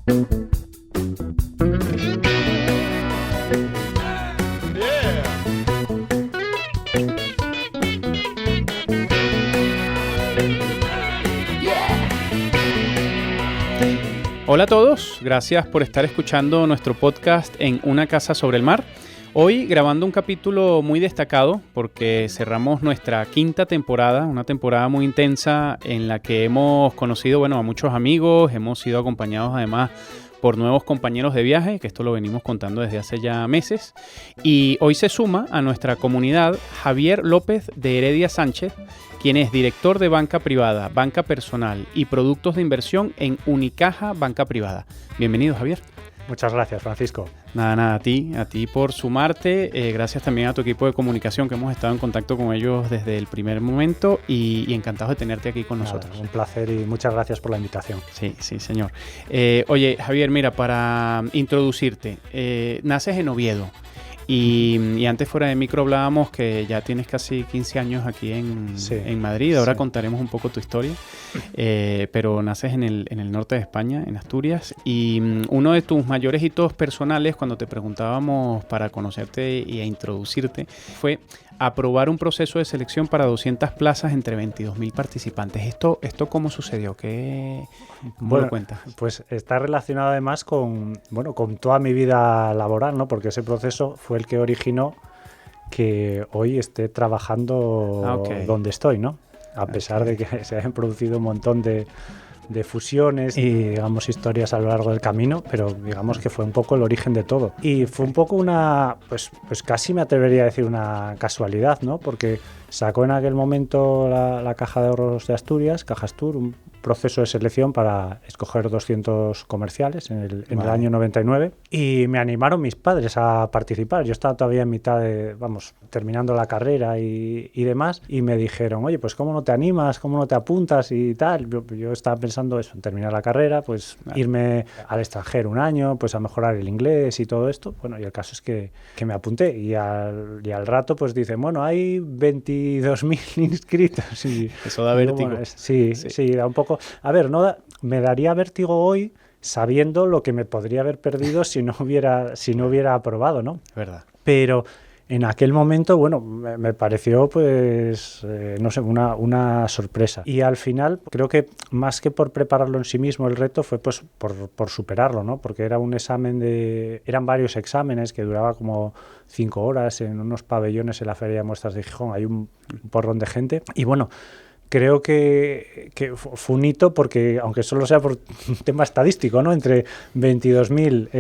Hola a todos, gracias por estar escuchando nuestro podcast en Una Casa sobre el Mar. Hoy grabando un capítulo muy destacado porque cerramos nuestra quinta temporada, una temporada muy intensa en la que hemos conocido a muchos amigos, hemos sido acompañados además por nuevos compañeros de viaje, que esto lo venimos contando desde hace ya meses. Y hoy se suma a nuestra comunidad Javier López de Heredia Sánchez, quien es director de banca privada, banca personal y productos de inversión en Unicaja Banca Privada. Bienvenido, Javier. Muchas gracias, Francisco. Nada, a ti por sumarte. Gracias también a tu equipo de comunicación, que hemos estado en contacto con ellos desde el primer momento y encantados de tenerte aquí con nosotros. Un placer y muchas gracias por la invitación. Sí, señor. Oye, Javier, mira, para introducirte, naces en Oviedo. Y antes fuera de micro hablábamos que ya tienes casi 15 años aquí en Madrid. Ahora contaremos un poco tu historia. Pero naces en el norte de España, en Asturias. Y uno de tus mayores hitos personales, cuando te preguntábamos para conocerte y a introducirte, fue aprobar un proceso de selección para 200 plazas entre 22.000 participantes. ¿Esto cómo sucedió? ¿Cómo lo cuentas? Pues está relacionado además con toda mi vida laboral, ¿no? Porque ese proceso fue el que originó que hoy esté trabajando donde estoy, ¿no? A pesar de que se hayan producido un montón de fusiones y, digamos, historias a lo largo del camino, pero digamos que fue un poco el origen de todo. Y fue un poco pues casi me atrevería a decir una casualidad, ¿no? Porque sacó en aquel momento la Caja de Ahorros de Asturias, Cajastur, un proceso de selección para escoger 200 comerciales en el año 99, y me animaron mis padres a participar. Yo estaba todavía en mitad terminando la carrera y demás, y me dijeron, oye, pues ¿cómo no te animas? ¿Cómo no te apuntas? Y tal. Yo estaba pensando eso, en terminar la carrera, pues irme al extranjero un año, pues a mejorar el inglés y todo esto. Bueno, y el caso es que me apunté, y al rato pues dicen, bueno, hay 22.000 inscritos. Y eso da vértigo. Sí, da un poco. A ver, me daría vértigo hoy sabiendo lo que me podría haber perdido si no hubiera aprobado, ¿no? Verdad. Pero en aquel momento, me pareció, pues, una sorpresa. Y al final, creo que más que por prepararlo en sí mismo, el reto fue, pues, por superarlo, ¿no? Porque era un examen eran varios exámenes que duraba como 5 horas en unos pabellones en la Feria de Muestras de Gijón. Hay un porrón de gente. Y creo que fue un hito porque, aunque solo sea por un tema estadístico, ¿no? Entre 22.000,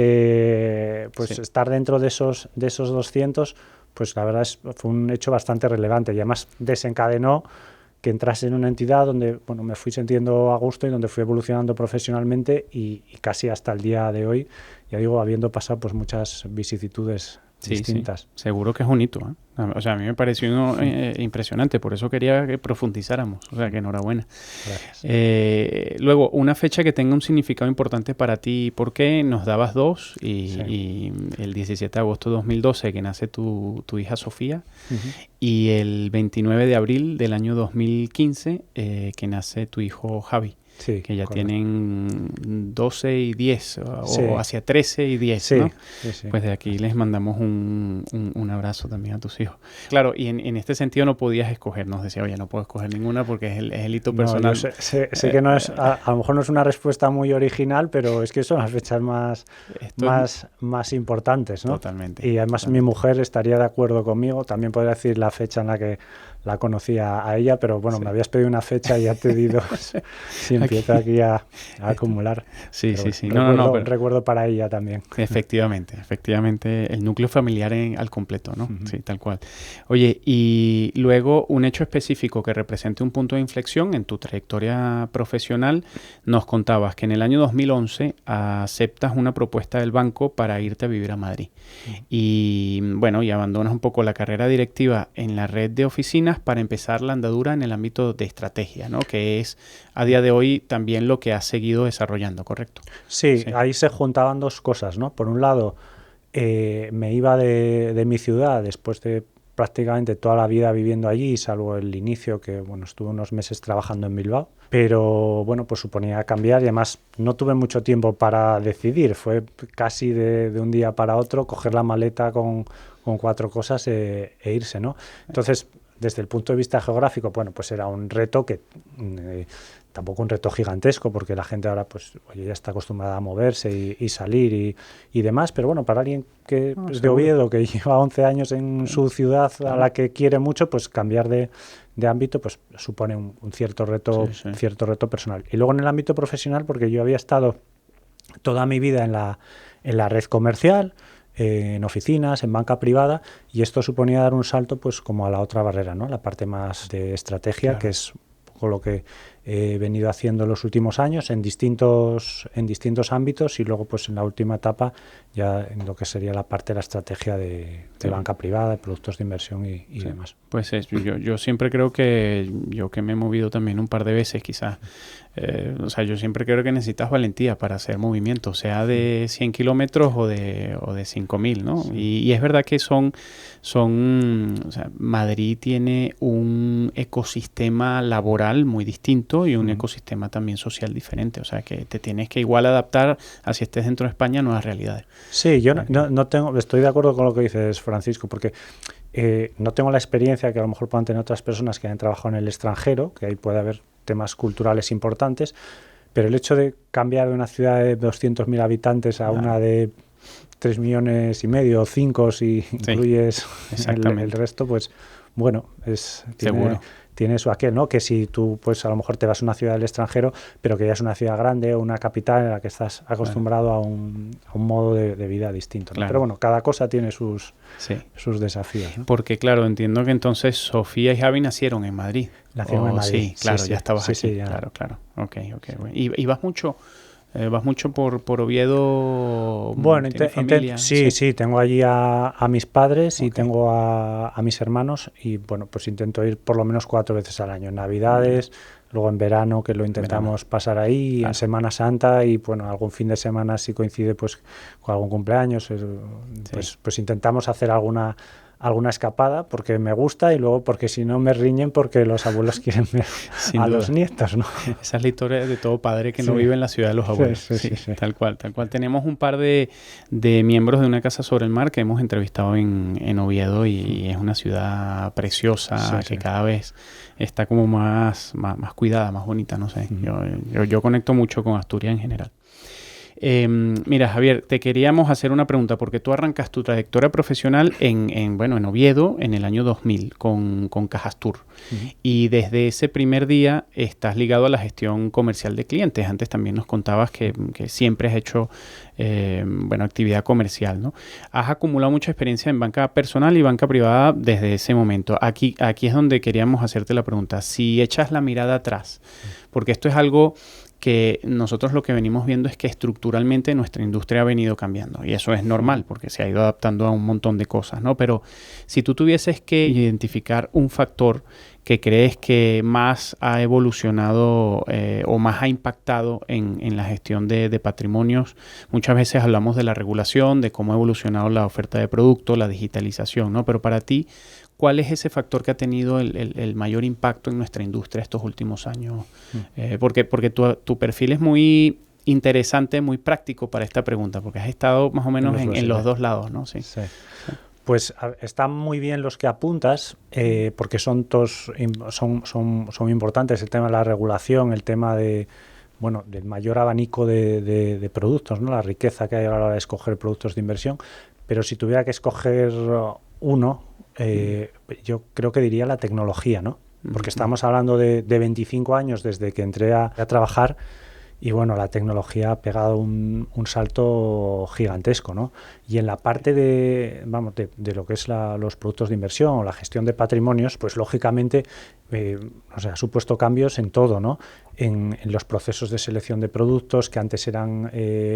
estar dentro de esos 200, pues la verdad fue un hecho bastante relevante, y además desencadenó que entrase en una entidad donde me fui sintiendo a gusto y donde fui evolucionando profesionalmente y casi hasta el día de hoy, ya digo, habiendo pasado pues muchas vicisitudes distintas. Sí. Seguro que es un hito, ¿eh? O sea, a mí me pareció impresionante, por eso quería que profundizáramos. O sea, que enhorabuena. Gracias. Luego, una fecha que tenga un significado importante para ti, ¿por qué? Nos dabas dos, y el 17 de agosto de 2012 que nace tu hija Sofía, y el 29 de abril del año 2015 que nace tu hijo Javi. Sí, que ya correcto. Tienen 12 y 10 o hacia 13 y 10, ¿no? Sí. Pues de aquí les mandamos un abrazo también a tus hijos. Claro, y en este sentido no podías escoger, nos decía, oye, no puedo escoger ninguna porque es el hito personal. No, sé que no es, a lo mejor no es una respuesta muy original, pero es que son las fechas más importantes, ¿no? Totalmente. Y además mi mujer estaría de acuerdo conmigo, también podría decir la fecha en la que la conocía a ella, pero me habías pedido una fecha y ya te di dos. Sí, empiezo aquí a acumular. Sí. Recuerdo para ella también. Efectivamente, el núcleo familiar al completo, ¿no? Sí, tal cual. Oye, y luego un hecho específico que represente un punto de inflexión en tu trayectoria profesional, nos contabas que en el año 2011 aceptas una propuesta del banco para irte a vivir a Madrid. Y abandonas un poco la carrera directiva en la red de oficinas para empezar la andadura en el ámbito de estrategia, ¿no? Que es a día de hoy también lo que has seguido desarrollando, ¿correcto? Sí, ahí se juntaban dos cosas, ¿no? Por un lado, me iba de mi ciudad después de prácticamente toda la vida viviendo allí, salvo el inicio, que bueno, estuve unos meses trabajando en Bilbao, pero bueno, pues suponía cambiar y además no tuve mucho tiempo para decidir, fue casi de un día para otro coger la maleta con 4 cosas e irse, ¿no? Entonces, desde el punto de vista geográfico, bueno, pues era un reto que tampoco un reto gigantesco, porque la gente ahora pues oye, ya está acostumbrada a moverse y salir y demás, pero bueno, para alguien que es de Oviedo, que lleva 11 años en su ciudad a la que quiere mucho, pues cambiar de ámbito pues supone un cierto reto, cierto reto personal. Y luego en el ámbito profesional, porque yo había estado toda mi vida en la red comercial, en oficinas, en banca privada, y esto suponía dar un salto pues como a la otra barrera, ¿no? La parte más de estrategia, claro, que es un poco lo que he venido haciendo en los últimos años en distintos ámbitos, y luego pues en la última etapa ya en lo que sería la parte de la estrategia de banca privada, de productos de inversión y demás. Pues yo siempre creo que yo que me he movido también un par de veces quizás, o sea, yo siempre creo que necesitas valentía para hacer movimientos, sea de 100 kilómetros o de 5.000, ¿no? Sí. Y es verdad que o sea, Madrid tiene un ecosistema laboral muy distinto y un ecosistema también social diferente, o sea que te tienes que igual adaptar a si estés dentro de España a nuevas realidades. Sí, yo no tengo, estoy de acuerdo con lo que dices, Francisco, porque no tengo la experiencia que a lo mejor puedan tener otras personas que hayan trabajado en el extranjero, que ahí puede haber temas culturales importantes, pero el hecho de cambiar de una ciudad de 200.000 habitantes a una de 3,5 millones o 5 si incluyes el resto, pues bueno, tiene su aquel, ¿no? Que si tú pues a lo mejor te vas a una ciudad del extranjero, pero que ya es una ciudad grande o una capital en la que estás acostumbrado a un modo de vida distinto, ¿no? Claro. Pero bueno, cada cosa tiene sus desafíos, ¿no? Porque claro, entiendo que entonces Sofía y Javi nacieron en Madrid. Nacieron en Madrid. Sí, claro, ya estabas aquí. Sí, ya. Claro. Ok. Bueno. ¿Y vas mucho? ¿Vas mucho por Oviedo? Bueno, sí, tengo allí a mis padres y tengo a mis hermanos y bueno, pues intento ir por lo menos 4 veces al año, en Navidades, luego en verano, que lo intentamos pasar ahí, claro, en Semana Santa y bueno, algún fin de semana si coincide pues con algún cumpleaños, pues intentamos hacer alguna escapada porque me gusta y luego porque si no me riñen porque los abuelos quieren ver a los nietos, ¿no? Esa es la historia de todo padre que no vive en la ciudad de los abuelos. Sí. Tal cual. Tenemos un par de miembros de Una Casa sobre el Mar que hemos entrevistado en Oviedo y es una ciudad preciosa que cada vez está como más cuidada, más bonita, no sé. Yo conecto mucho con Asturias en general. Mira, Javier, te queríamos hacer una pregunta porque tú arrancas tu trayectoria profesional en Oviedo en el año 2000 con Cajastur y desde ese primer día estás ligado a la gestión comercial de clientes. Antes también nos contabas que siempre has hecho actividad comercial, ¿no? Has acumulado mucha experiencia en banca personal y banca privada desde ese momento. Aquí es donde queríamos hacerte la pregunta. Si echas la mirada atrás, porque esto es algo que nosotros lo que venimos viendo es que estructuralmente nuestra industria ha venido cambiando y eso es normal porque se ha ido adaptando a un montón de cosas, ¿no? Pero si tú tuvieses que identificar un factor que crees que más ha evolucionado o más ha impactado en la gestión de patrimonios, muchas veces hablamos de la regulación, de cómo ha evolucionado la oferta de producto, la digitalización, ¿no? Pero para ti, ¿cuál es ese factor que ha tenido el mayor impacto en nuestra industria estos últimos años? Porque tu perfil es muy interesante, muy práctico para esta pregunta, porque has estado más o menos en los dos lados, ¿no? Sí. Pues están muy bien los que apuntas, porque son importantes el tema de la regulación, el tema del mayor abanico de productos, ¿no? La riqueza que hay a la hora de escoger productos de inversión. Pero si tuviera que escoger uno, yo creo que diría la tecnología, ¿no? Porque estamos hablando de 25 años desde que entré a trabajar y bueno, la tecnología ha pegado un salto gigantesco, ¿no? Y en la parte de lo que es los productos de inversión o la gestión de patrimonios, pues lógicamente o sea, ha supuesto cambios en todo, ¿no? En los procesos de selección de productos que antes eran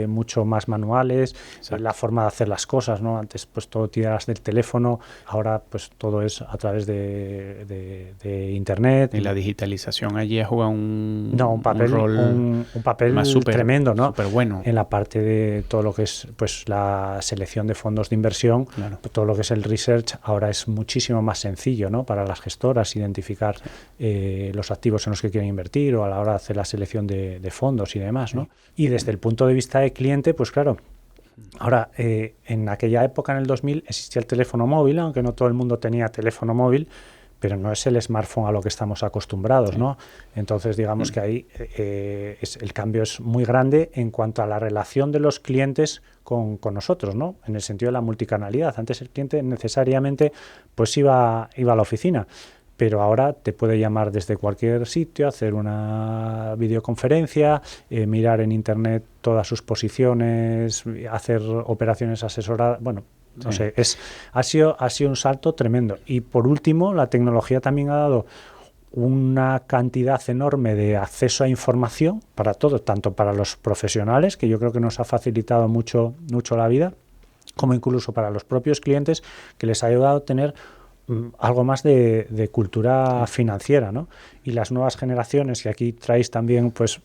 mucho más manuales, la forma de hacer las cosas, ¿no? Antes pues todo tiras del teléfono, ahora pues todo es a través de internet. Y la digitalización allí juega un papel más tremendo, ¿no? Súper bueno. En la parte de todo lo que es pues la selección de fondos de inversión, claro. Todo lo que es el research ahora es muchísimo más sencillo, ¿no? Para las gestoras identificar los activos en los que quieren invertir o a la hora de hacer la selección de fondos y demás, ¿no? Y desde el punto de vista de cliente, pues claro, ahora en aquella época, en el 2000, existía el teléfono móvil, aunque no todo el mundo tenía teléfono móvil, pero no es el smartphone a lo que estamos acostumbrados, ¿no? Entonces, digamos que ahí el cambio es muy grande en cuanto a la relación de los clientes con nosotros, ¿no? En el sentido de la multicanalidad. Antes el cliente necesariamente pues iba a la oficina, pero ahora te puede llamar desde cualquier sitio, hacer una videoconferencia, mirar en internet todas sus posiciones, hacer operaciones asesoradas, bueno, no sé, ha sido un salto tremendo. Y por último, la tecnología también ha dado una cantidad enorme de acceso a información para todos, tanto para los profesionales, que yo creo que nos ha facilitado mucho la vida, como incluso para los propios clientes, que les ha ayudado a tener algo más de cultura financiera, ¿no? Y las nuevas generaciones, y aquí traéis también pues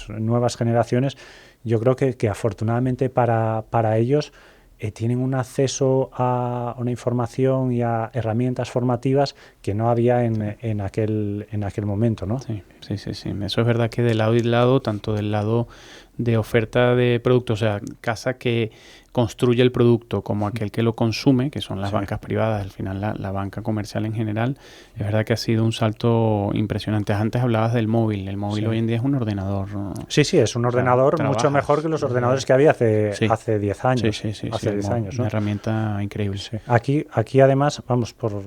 nuevas generaciones, yo creo que afortunadamente para ellos tienen un acceso a una información y a herramientas formativas que no había en aquel momento, ¿no? Sí. Eso es verdad que de lado y lado, tanto del lado de oferta de productos, o sea, casa que construye el producto como aquel que lo consume, que son las bancas privadas, al final la banca comercial en general, es verdad que ha sido un salto impresionante. Antes hablabas del móvil, el móvil hoy en día es un ordenador, ¿no? Sí, es un ordenador mucho mejor que los ordenadores que había hace 10 años. Hace 10 años, ¿no? Una herramienta increíble. Sí. Aquí además, vamos, por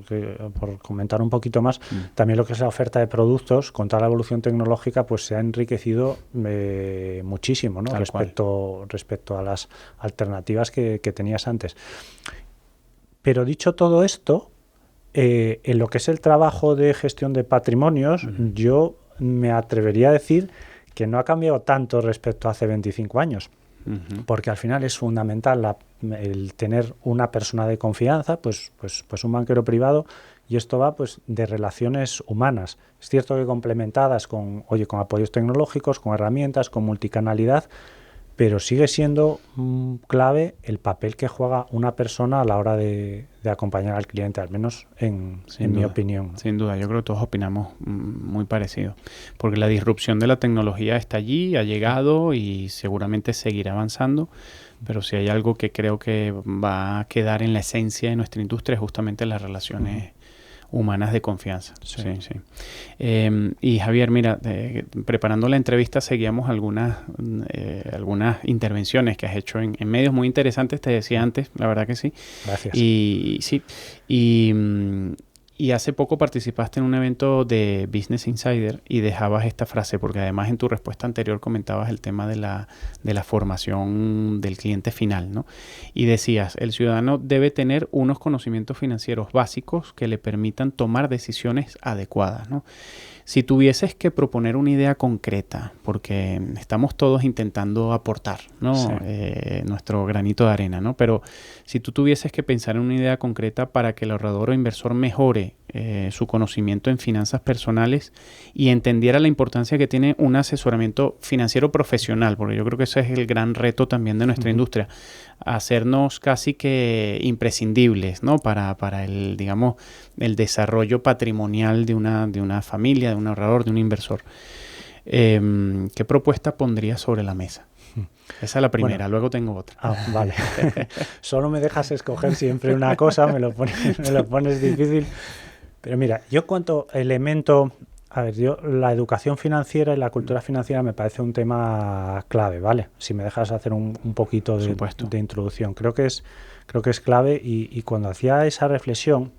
comentar un poquito más, también lo que es la oferta de productos, con toda la evolución tecnológica, pues se ha enriquecido muchísimo, ¿no? Respecto a las alternativas que tenías antes. Pero dicho todo esto, en lo que es el trabajo de gestión de patrimonios, yo me atrevería a decir que no ha cambiado tanto respecto a hace 25 años. Porque al final es fundamental el tener una persona de confianza, pues un banquero privado, y esto va pues de relaciones humanas. Es cierto que complementadas con apoyos tecnológicos, con herramientas, con multicanalidad, pero sigue siendo clave el papel que juega una persona a la hora de acompañar al cliente, al menos en mi opinión. Sin duda, yo creo que todos opinamos muy parecido, porque la disrupción de la tecnología está allí, ha llegado y seguramente seguirá avanzando, pero si hay algo que creo que va a quedar en la esencia de nuestra industria es justamente las relaciones humanas de confianza. Sí. Y Javier, mira, preparando la entrevista seguíamos algunas intervenciones que has hecho en medios muy interesantes, te decía antes, la verdad que sí. Gracias. Y hace poco participaste en un evento de Business Insider y dejabas esta frase, porque además en tu respuesta anterior comentabas el tema de la formación del cliente final, ¿no? Y decías, el ciudadano debe tener unos conocimientos financieros básicos que le permitan tomar decisiones adecuadas, ¿no? Si tuvieses que proponer una idea concreta, porque estamos todos intentando aportar, ¿no? Nuestro granito de arena, ¿no? Pero si tú tuvieses que pensar en una idea concreta para que el ahorrador o inversor mejore su conocimiento en finanzas personales y entendiera la importancia que tiene un asesoramiento financiero profesional, porque yo creo que ese es el gran reto también de nuestra industria, hacernos casi que imprescindibles, ¿no? Para el, digamos, el desarrollo patrimonial de una familia, de un ahorrador, de un inversor. ¿Qué propuesta pondrías sobre la mesa? Esa es la primera, luego tengo otra. Vale. Solo me dejas escoger siempre una cosa, me lo pones difícil. Pero mira, yo cuanto elemento... A ver, la educación financiera y la cultura financiera me parece un tema clave, ¿vale? Si me dejas hacer un poquito de introducción. Creo que es clave y cuando hacía esa reflexión,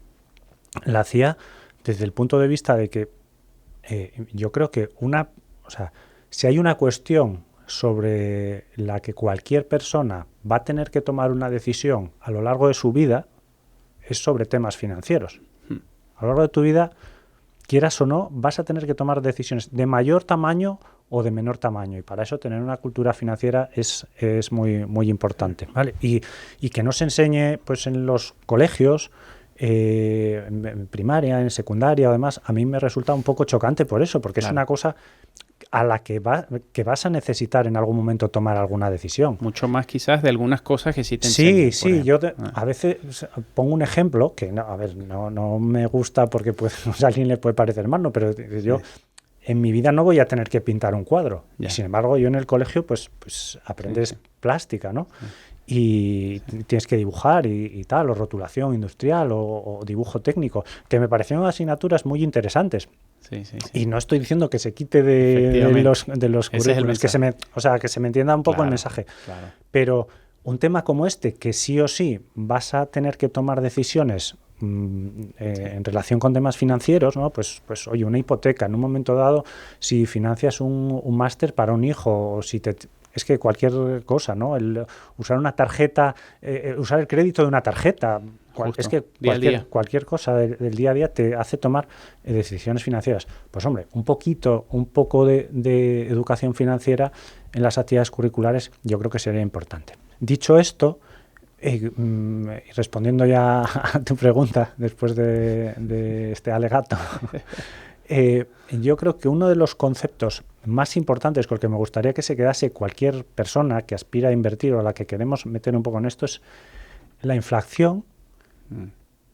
la hacía desde el punto de vista de que yo creo que si hay una cuestión sobre la que cualquier persona va a tener que tomar una decisión a lo largo de su vida, es sobre temas financieros. A lo largo de tu vida quieras o no, vas a tener que tomar decisiones de mayor tamaño o de menor tamaño. Y para eso tener una cultura financiera es muy, muy importante, ¿vale? Y que no se enseñe pues en los colegios, en primaria, en secundaria, además, a mí me resulta un poco chocante por eso, porque es una cosa a la que vas a necesitar en algún momento tomar alguna decisión. Mucho más quizás de algunas cosas que sí te enseñan. Sí, yo a veces pongo un ejemplo que, no me gusta porque a alguien le puede parecer mal, ¿no? Pero yo en mi vida no voy a tener que pintar un cuadro. Y sin embargo, yo en el colegio pues aprendes plástica, ¿no? Y tienes que dibujar y tal, o rotulación industrial o dibujo técnico, que me parecieron asignaturas muy interesantes. Sí. Y no estoy diciendo que se quite de los currículos, que se me entienda un poco el mensaje. Claro. Pero un tema como este, que sí o sí vas a tener que tomar decisiones en relación con temas financieros, ¿no? Pues oye, una hipoteca en un momento dado, si financias un máster para un hijo, o si es que cualquier cosa, ¿no? Usar una tarjeta, usar el crédito de una tarjeta. Es que cualquier cosa del día a día te hace tomar decisiones financieras. Pues hombre, un poco de educación financiera en las actividades curriculares yo creo que sería importante. Dicho esto, respondiendo ya a tu pregunta después de este alegato, yo creo que uno de los conceptos más importantes con el que me gustaría que se quedase cualquier persona que aspira a invertir o a la que queremos meter un poco en esto es la inflación,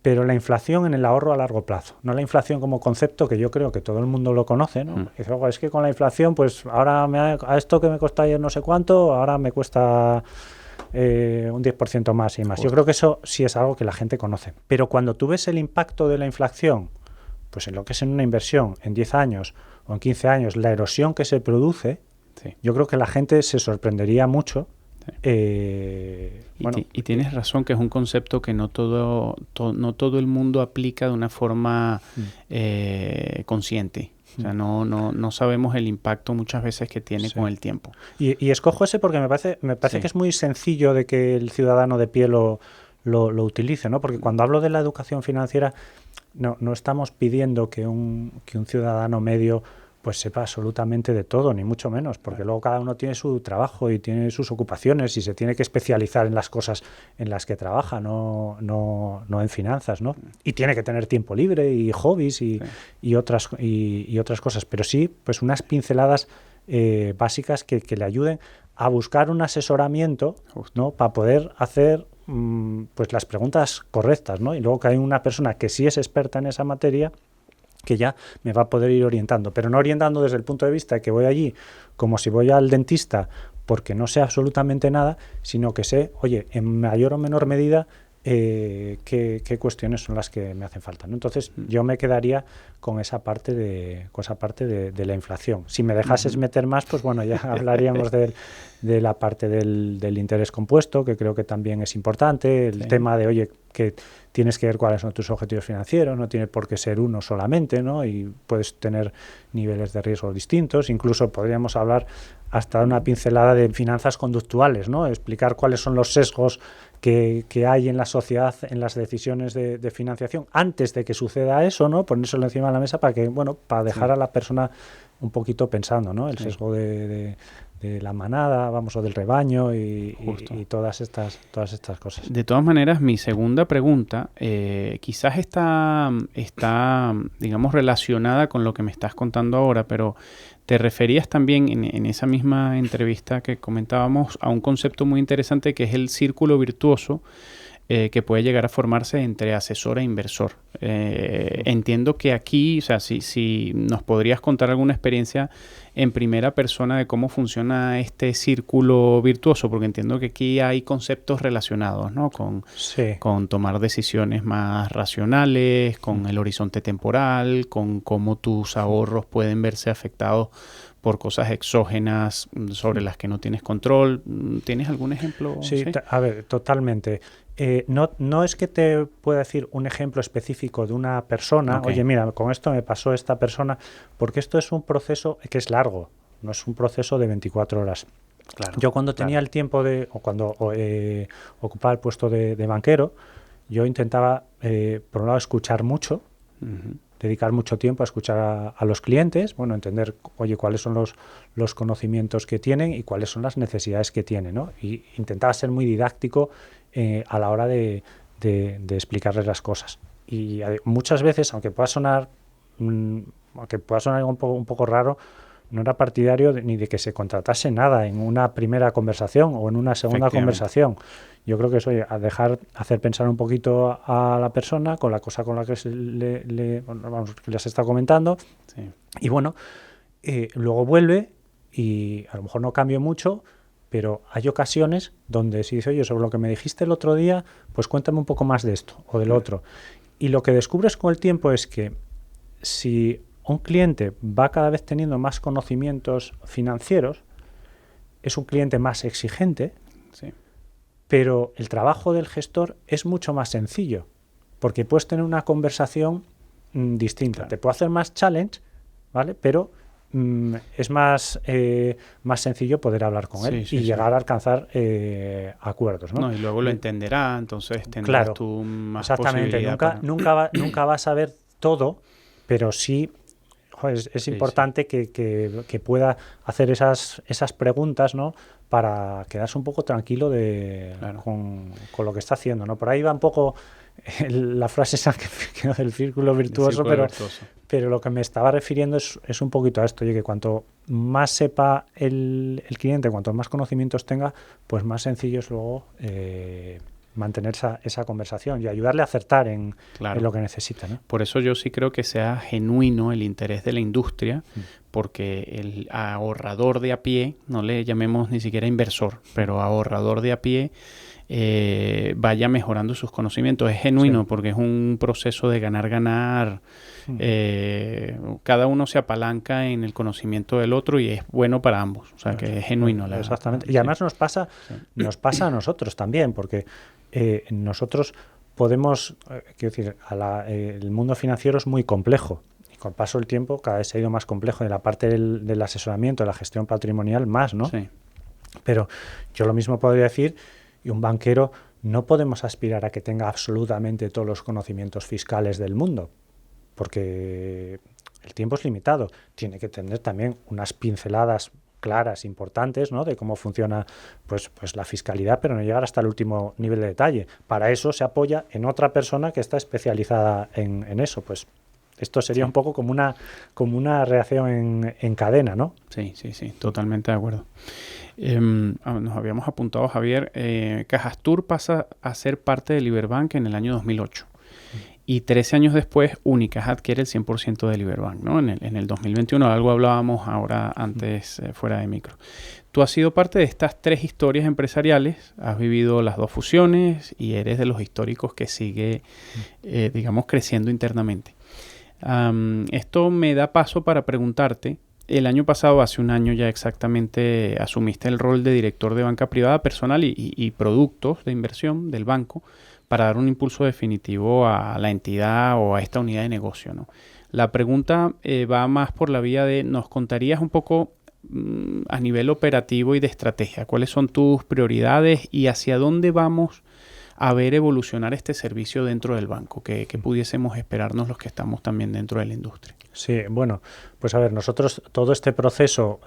pero la inflación en el ahorro a largo plazo, no la inflación como concepto que yo creo que todo el mundo lo conoce, ¿no? Y dice, es que con la inflación, pues ahora a esto que me costó ayer no sé cuánto, ahora me cuesta un 10% más y más. Yo creo que eso sí es algo que la gente conoce. Pero cuando tú ves el impacto de la inflación, pues en lo que es en una inversión, en 10 años o en 15 años, la erosión que se produce, yo creo que la gente se sorprendería mucho. Y tienes razón que es un concepto que no todo el mundo aplica de una forma consciente. O sea, no sabemos el impacto muchas veces que tiene con el tiempo. Y escojo ese porque me parece que es muy sencillo de que el ciudadano de pie lo utilice, ¿no? Porque cuando hablo de la educación financiera, no estamos pidiendo que un ciudadano medio pues sepa absolutamente de todo, ni mucho menos, porque luego cada uno tiene su trabajo y tiene sus ocupaciones y se tiene que especializar en las cosas en las que trabaja, no en finanzas, ¿no? Y tiene que tener tiempo libre y hobbies y otras cosas, pero sí, pues unas pinceladas básicas que le ayuden a buscar un asesoramiento, ¿no? Para poder hacer pues las preguntas correctas, ¿no? Y luego que hay una persona que sí es experta en esa materia que ya me va a poder ir orientando, pero no orientando desde el punto de vista de que voy allí como si voy al dentista porque no sé absolutamente nada, sino que sé, oye, en mayor o menor medida qué cuestiones son las que me hacen falta, ¿no? Entonces yo me quedaría con esa parte de la inflación. Si me dejases meter más, pues bueno, ya hablaríamos de la parte del interés compuesto, que creo que también es importante, el tema de, oye, que tienes que ver cuáles son tus objetivos financieros, no tiene por qué ser uno solamente, ¿no? Y puedes tener niveles de riesgo distintos, incluso podríamos hablar hasta de una pincelada de finanzas conductuales, ¿no? Explicar cuáles son los sesgos que hay en la sociedad en las decisiones de financiación antes de que suceda eso, ¿no? Ponérselo encima de la mesa para dejar a la persona un poquito pensando, ¿no? El sesgo de la manada, o del rebaño y todas estas cosas. De todas maneras, mi segunda pregunta quizás está, digamos, relacionada con lo que me estás contando ahora, pero te referías también en esa misma entrevista que comentábamos a un concepto muy interesante que es el círculo virtuoso que puede llegar a formarse entre asesor e inversor. Entiendo que aquí, o sea, si nos podrías contar alguna experiencia en primera persona de cómo funciona este círculo virtuoso, porque entiendo que aquí hay conceptos relacionados, ¿no? Con tomar decisiones más racionales, con el horizonte temporal, con cómo tus ahorros pueden verse afectados por cosas exógenas sobre las que no tienes control. ¿Tienes algún ejemplo? Sí, a ver, totalmente. No es que te pueda decir un ejemplo específico de una persona, oye, mira, con esto me pasó esta persona, porque esto es un proceso que es largo, no es un proceso de 24 horas. Claro, yo cuando tenía el tiempo cuando ocupaba el puesto de banquero, yo intentaba, por un lado, escuchar mucho, dedicar mucho tiempo a escuchar a los clientes, bueno, entender, oye, cuáles son los conocimientos que tienen y cuáles son las necesidades que tienen, ¿no? Y intentaba ser muy didáctico a la hora de explicarles las cosas. Y muchas veces, aunque pueda sonar algo un poco raro, no era partidario ni de que se contratase nada en una primera conversación o en una segunda conversación. Yo creo que eso, hacer pensar un poquito a la persona con la cosa con la que que les está comentando. Sí. Y bueno, luego vuelve y a lo mejor no cambio mucho, pero hay ocasiones donde si dice, oye, sobre lo que me dijiste el otro día, pues cuéntame un poco más de esto o del otro. Y lo que descubres con el tiempo es que si un cliente va cada vez teniendo más conocimientos financieros, es un cliente más exigente, sí, pero el trabajo del gestor es mucho más sencillo, porque puedes tener una conversación distinta. Claro. Te puedo hacer más challenge, ¿vale? Pero es más sencillo poder hablar con él y llegar a alcanzar acuerdos, ¿no? Y luego lo entenderá, entonces tendrás tú más posibilidad. Nunca vas a ver todo, pero sí es importante que pueda hacer esas preguntas, ¿no? Para quedarse un poco tranquilo con lo que está haciendo, ¿no? Por ahí va un poco la frase esa que del círculo virtuoso, pero lo que me estaba refiriendo es un poquito a esto, oye, que cuanto más sepa el cliente, cuanto más conocimientos tenga, pues más sencillo es luego mantener esa conversación y ayudarle a acertar en lo que necesita, ¿no? Por eso yo sí creo que sea genuino el interés de la industria, porque el ahorrador de a pie, no le llamemos ni siquiera inversor, pero ahorrador de a pie, vaya mejorando sus conocimientos. Es genuino porque es un proceso de ganar. Cada uno se apalanca en el conocimiento del otro y es bueno para ambos. O sea, que es genuino. Exactamente. Y además nos pasa a nosotros también, porque nosotros podemos, quiero decir, el mundo financiero es muy complejo. Y con el paso del tiempo cada vez se ha ido más complejo. De la parte del asesoramiento, de la gestión patrimonial, más, ¿no? Sí. Pero yo lo mismo podría decir, y un banquero no podemos aspirar a que tenga absolutamente todos los conocimientos fiscales del mundo, porque el tiempo es limitado. Tiene que tener también unas pinceladas claras, importantes, ¿no? De cómo funciona pues la fiscalidad, pero no llegar hasta el último nivel de detalle. Para eso se apoya en otra persona que está especializada en eso. Pues esto sería un poco como una reacción en cadena, ¿no? Sí, totalmente de acuerdo. Nos habíamos apuntado, Javier, Cajastur pasa a ser parte de Liberbank en el año 2008. Y 13 años después, Unicaja adquiere el 100% de Liberbank, ¿no? En el 2021, algo hablábamos ahora antes fuera de micro. Tú has sido parte de estas 3 historias empresariales, has vivido las 2 fusiones y eres de los históricos que sigue, digamos, creciendo internamente. Esto me da paso para preguntarte, el año pasado, hace un año ya exactamente, asumiste el rol de director de banca privada personal y productos de inversión del banco, para dar un impulso definitivo a la entidad o a esta unidad de negocio, ¿no? La pregunta va más por la vía de, ¿nos contarías un poco a nivel operativo y de estrategia? ¿Cuáles son tus prioridades y hacia dónde vamos a ver evolucionar este servicio dentro del banco? ¿Qué pudiésemos esperarnos los que estamos también dentro de la industria? Sí, bueno, pues a ver, nosotros todo este proceso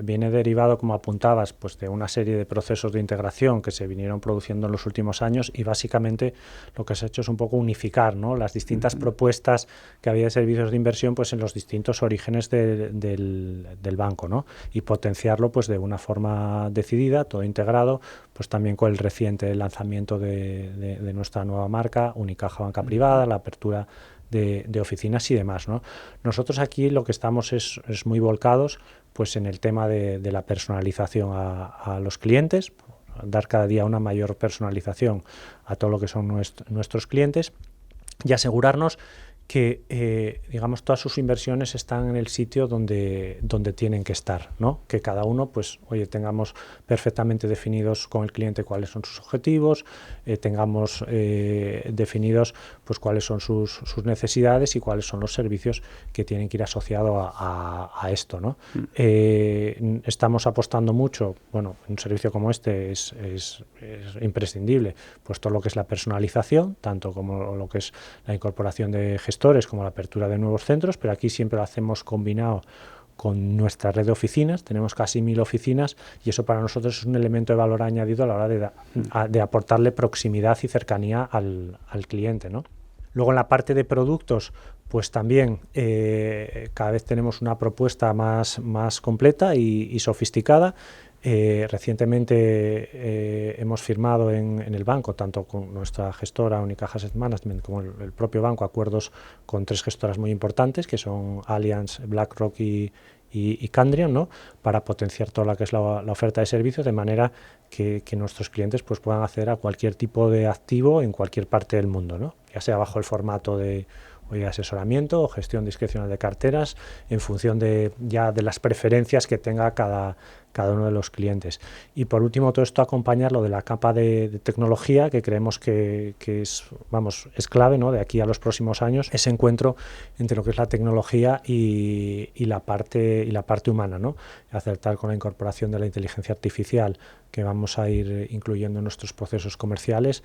viene derivado, como apuntabas, pues de una serie de procesos de integración que se vinieron produciendo en los últimos años y básicamente lo que se ha hecho es un poco unificar, ¿no? Las distintas propuestas que había de servicios de inversión pues en los distintos orígenes del banco, ¿no? Y potenciarlo pues de una forma decidida, todo integrado, pues también con el reciente lanzamiento de nuestra nueva marca, Unicaja Banca Privada, la apertura de oficinas y demás, ¿no? Nosotros aquí lo que estamos es muy volcados pues en el tema de la personalización a los clientes, dar cada día una mayor personalización a todo lo que son nuestros clientes y asegurarnos que digamos todas sus inversiones están en el sitio donde tienen que estar, ¿no? Que cada uno pues oye tengamos perfectamente definidos con el cliente cuáles son sus objetivos, tengamos definidos pues cuáles son sus necesidades y cuáles son los servicios que tienen que ir asociados a esto, ¿no? Estamos apostando mucho, bueno, un servicio como este es imprescindible, pues todo lo que es la personalización, tanto como lo que es la incorporación de gestión gestores como la apertura de nuevos centros, pero aquí siempre lo hacemos combinado con nuestra red de oficinas. Tenemos casi 1000 oficinas y eso para nosotros es un elemento de valor añadido a la hora de aportarle proximidad y cercanía al cliente, ¿no? Luego en la parte de productos, pues también cada vez tenemos una propuesta más completa y sofisticada. Recientemente hemos firmado en el banco, tanto con nuestra gestora Unicaja Asset Management como el propio banco, acuerdos con 3 gestoras muy importantes, que son Allianz, BlackRock y Candriam, ¿no? Para potenciar toda la que es la oferta de servicios, de manera que nuestros clientes pues, puedan acceder a cualquier tipo de activo en cualquier parte del mundo, ¿no? Ya sea bajo el formato de asesoramiento o gestión discrecional de carteras, en función de las preferencias que tenga cada uno de los clientes. Y por último, todo esto acompañarlo de la capa de tecnología, que creemos que es clave, ¿no? De aquí a los próximos años, ese encuentro entre lo que es la tecnología y la parte humana, ¿no? Acertar con la incorporación de la inteligencia artificial que vamos a ir incluyendo en nuestros procesos comerciales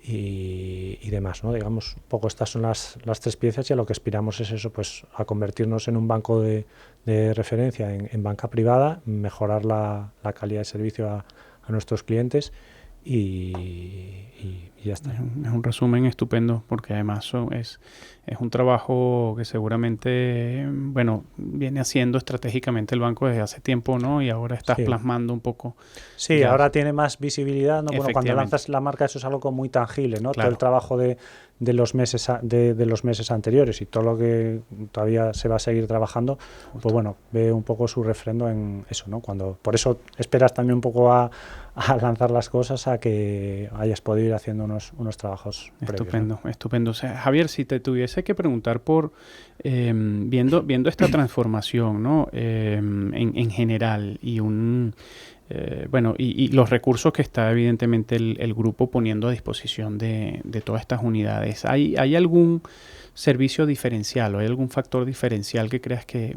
y demás, ¿no? Digamos, un poco estas son las 3 piezas, y a lo que aspiramos es eso, pues a convertirnos en un banco de referencia en banca privada, mejorar la calidad de servicio a nuestros clientes y ya está. Es un resumen estupendo, porque además es un trabajo que seguramente, bueno, viene haciendo estratégicamente el banco desde hace tiempo, ¿no? Y ahora estás plasmando un poco. Sí, ahora tiene más visibilidad, ¿no? Bueno, cuando lanzas la marca eso es algo muy tangible, ¿no? Claro. Todo el trabajo de los meses anteriores y todo lo que todavía se va a seguir trabajando, pues bueno, ve un poco su refrendo en eso, ¿no? Por eso esperas también un poco a lanzar las cosas, a que hayas podido ir haciendo unos trabajos estupendo, previos, ¿no? Estupendo. O sea, Javier, si te tuviese que preguntar por viendo esta transformación, ¿no? En general y y los recursos que está evidentemente el grupo poniendo a disposición de todas estas unidades, ¿hay algún servicio diferencial o hay algún factor diferencial que creas que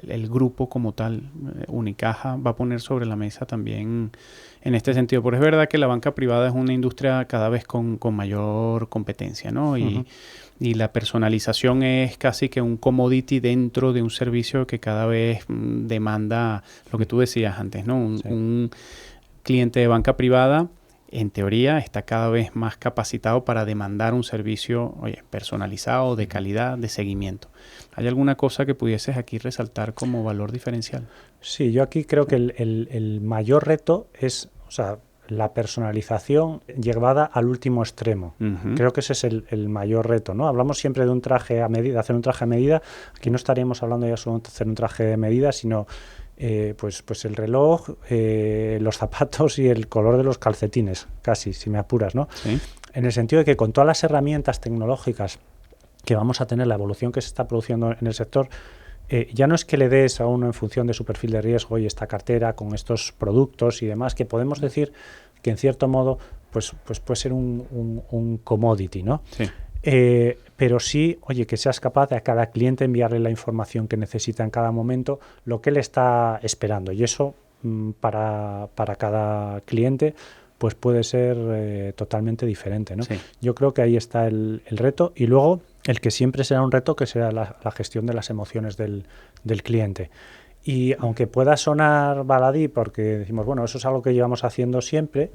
el grupo como tal, Unicaja, va a poner sobre la mesa también en este sentido? Porque es verdad que la banca privada es una industria cada vez con mayor competencia, ¿no? Y la personalización es casi que un commodity dentro de un servicio que cada vez demanda lo que tú decías antes, ¿no? Un cliente de banca privada, en teoría, está cada vez más capacitado para demandar un servicio, personalizado, de calidad, de seguimiento. ¿Hay alguna cosa que pudieses aquí resaltar como valor diferencial? Sí, yo aquí creo que el mayor reto es, la personalización llevada al último extremo. Creo que ese es el mayor reto, ¿no? Hablamos siempre de un traje a medida, hacer un traje a medida. Aquí no estaríamos hablando ya solo de hacer un traje de medida, sino pues el reloj, los zapatos y el color de los calcetines, casi, si me apuras, ¿no? Sí. En el sentido de que con todas las herramientas tecnológicas que vamos a tener, la evolución que se está produciendo en el sector, ya no es que le des a uno en función de su perfil de riesgo y esta cartera con estos productos y demás, que podemos decir que en cierto modo pues puede ser un commodity, ¿no? Sí. Pero sí, que seas capaz de a cada cliente enviarle la información que necesita en cada momento, lo que él está esperando, y eso para cada cliente pues puede ser totalmente diferente, ¿no? Sí. Yo creo que ahí está el reto, y luego el que siempre será un reto, que será la gestión de las emociones del cliente. Y aunque pueda sonar baladí, porque decimos, bueno, eso es algo que llevamos haciendo siempre,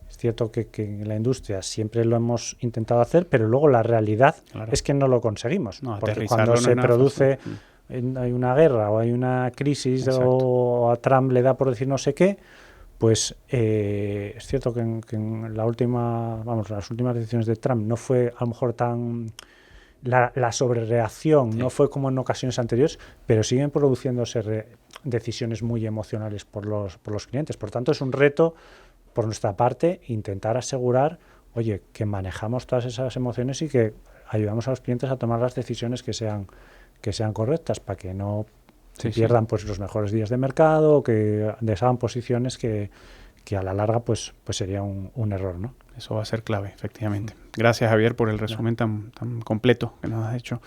es cierto que en la industria siempre lo hemos intentado hacer, pero luego la realidad es que no lo conseguimos. No, porque cuando se produce hay una guerra o hay una crisis, o a Trump le da por decir no sé qué, pues es cierto que en las últimas decisiones de Trump no fue a lo mejor tan... La sobrereacción no fue como en ocasiones anteriores, pero siguen produciéndose decisiones muy emocionales por los clientes. Por tanto, es un reto por nuestra parte intentar asegurar, que manejamos todas esas emociones y que ayudamos a los clientes a tomar las decisiones que sean correctas, para que no pierdan pues los mejores días de mercado, o que deshagan posiciones que a la larga pues sería un error, ¿no? Eso va a ser clave, efectivamente. Gracias, Javier, por el resumen tan completo que nos has hecho.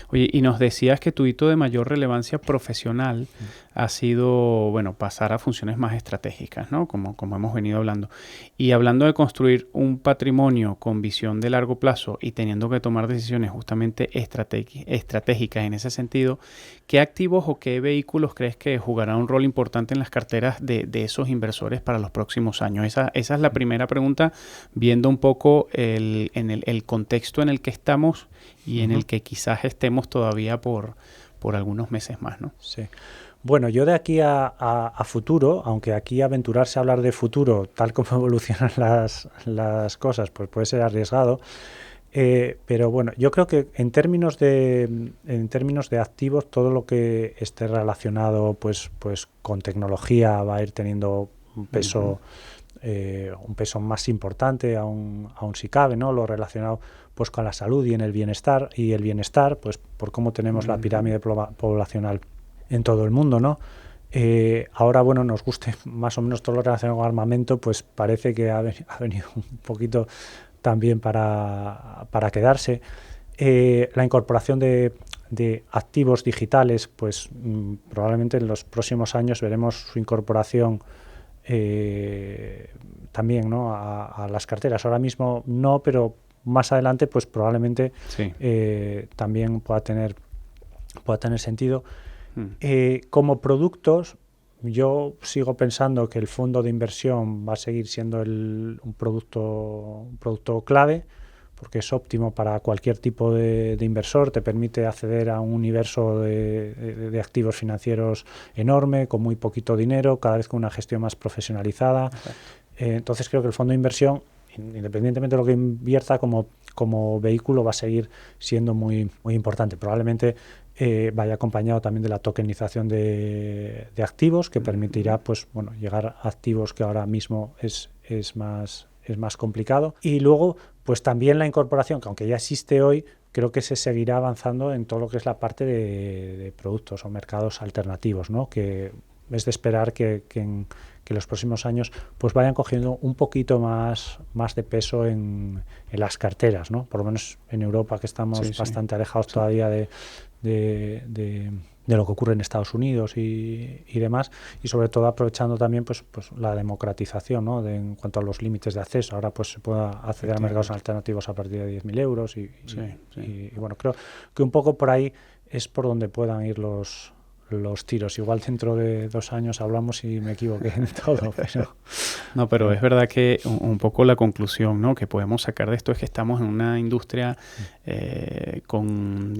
Oye, y nos decías que tu hito de mayor relevancia profesional ha sido, bueno, pasar a funciones más estratégicas, ¿no? Como hemos venido hablando. Y hablando de construir un patrimonio con visión de largo plazo y teniendo que tomar decisiones justamente estratégicas en ese sentido, ¿qué activos o qué vehículos crees que jugarán un rol importante en las carteras de esos inversores para los próximos años? Esa es la primera pregunta, viendo un poco el contexto en el que estamos y en el que quizás estemos todavía por algunos meses más, ¿no? Sí. Bueno, yo de aquí a futuro, aunque aquí aventurarse a hablar de futuro, tal como evolucionan las cosas, pues puede ser arriesgado, pero bueno, yo creo que en términos de activos, todo lo que esté relacionado pues con tecnología va a ir teniendo un peso más importante, aún si cabe, ¿no? Lo relacionado pues con la salud y el bienestar, pues por cómo tenemos la pirámide poblacional en todo el mundo, ¿no? Ahora, bueno, nos guste más o menos todo lo relacionado con armamento, pues parece que ha venido un poquito también para quedarse. La incorporación de activos digitales, pues probablemente en los próximos años veremos su incorporación también, ¿no? a las carteras. Ahora mismo no, pero más adelante pues probablemente sí. También pueda tener sentido. Como productos, yo sigo pensando que el fondo de inversión va a seguir siendo un producto clave, porque es óptimo para cualquier tipo de inversor, te permite acceder a un universo de activos financieros enorme, con muy poquito dinero, cada vez con una gestión más profesionalizada. Entonces creo que el fondo de inversión, independientemente de lo que invierta, como vehículo va a seguir siendo muy, muy importante. Probablemente vaya acompañado también de la tokenización de activos, que permitirá pues bueno, llegar a activos que ahora mismo es más complicado. Y luego pues también la incorporación, que aunque ya existe hoy, creo que se seguirá avanzando en todo lo que es la parte de productos o mercados alternativos, ¿no? Que es de esperar que en los próximos años pues vayan cogiendo un poquito más de peso en las carteras, ¿no? Por lo menos en Europa, que estamos bastante alejados todavía de lo que ocurre en Estados Unidos y demás, y sobre todo aprovechando también pues la democratización, ¿no? En cuanto a los límites de acceso. Ahora pues se puede acceder a mercados alternativos a partir de 10.000 euros y bueno, creo que un poco por ahí es por donde puedan ir los tiros. Igual dentro de 2 años hablamos y me equivoqué en todo, pero... No, pero es verdad que un poco la conclusión, ¿no?, que podemos sacar de esto es que estamos en una industria con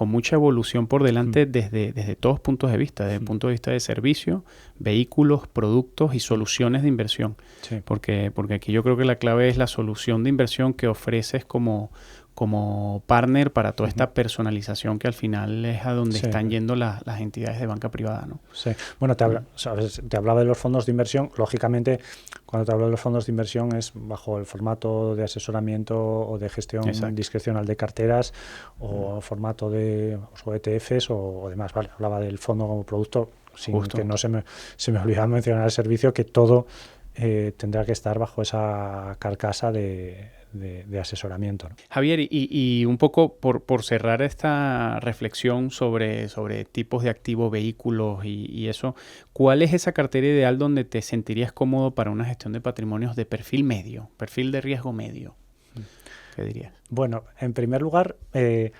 mucha evolución por delante desde todos puntos de vista, desde el punto de vista de servicio, vehículos, productos y soluciones de inversión. Sí. Porque aquí yo creo que la clave es la solución de inversión que ofreces como partner para toda esta personalización que al final es a donde están yendo las entidades de banca privada, ¿no? Sí. Bueno, te hablaba de los fondos de inversión. Lógicamente, cuando te hablo de los fondos de inversión es bajo el formato de asesoramiento o de gestión discrecional de carteras o formato de ETFs o demás. Vale, hablaba del fondo como producto, sin que no se me olvidaba mencionar el servicio, que todo tendrá que estar bajo esa carcasa de asesoramiento, ¿no? Javier, y un poco por cerrar esta reflexión sobre tipos de activos, vehículos y eso, ¿cuál es esa cartera ideal donde te sentirías cómodo para una gestión de patrimonios de perfil medio, perfil de riesgo medio? ¿Qué dirías? Bueno, en primer lugar, te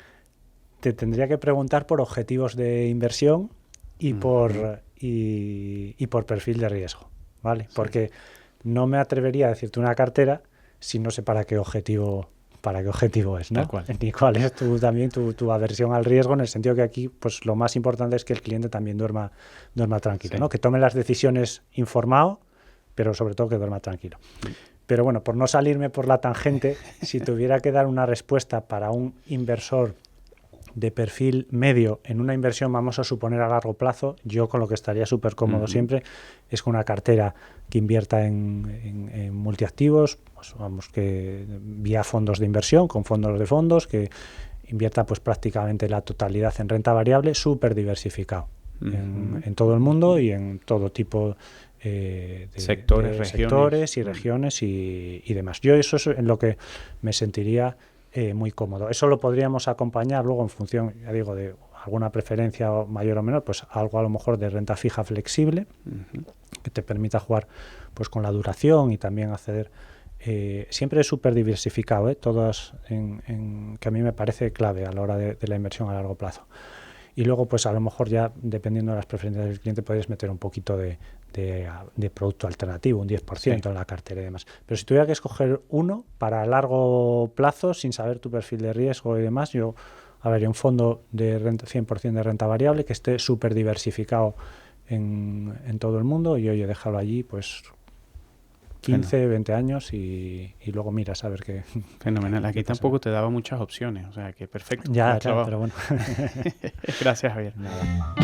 tendría que preguntar por objetivos de inversión y por perfil de riesgo, ¿vale? Sí. Porque no me atrevería a decirte una cartera si no sé para qué objetivo es, ¿no? Ni cuál es tu aversión al riesgo, en el sentido que aquí pues lo más importante es que el cliente también duerma tranquilo, ¿no? Que tome las decisiones informado, pero sobre todo que duerma tranquilo. Pero bueno, por no salirme por la tangente, si tuviera que dar una respuesta para un inversor de perfil medio en una inversión, vamos a suponer a largo plazo, yo con lo que estaría súper cómodo siempre es con una cartera que invierta en multiactivos, pues vamos, que vía fondos de inversión, con fondos de fondos, que invierta pues prácticamente la totalidad en renta variable, súper diversificado en todo el mundo y en todo tipo sectores y regiones y demás. Yo eso es en lo que me sentiría muy cómodo. Eso lo podríamos acompañar luego en función, ya digo, de alguna preferencia mayor o menor, pues algo a lo mejor de renta fija flexible, que te permita jugar pues con la duración y también acceder. Siempre es súper diversificado, todas que a mí me parece clave a la hora de la inversión a largo plazo. Y luego, pues a lo mejor ya, dependiendo de las preferencias del cliente, podéis meter un poquito de producto alternativo, un 10% en la cartera y demás. Pero si tuviera que escoger uno para largo plazo, sin saber tu perfil de riesgo y demás, yo haría un fondo de renta 100% de renta variable que esté súper diversificado en todo el mundo y oye, déjalo allí, pues 15, 20 años y luego miras a ver qué. Fenomenal. Aquí tampoco te daba muchas opciones, o sea que perfecto. Ya, pero bueno. Gracias, Javier. Nada.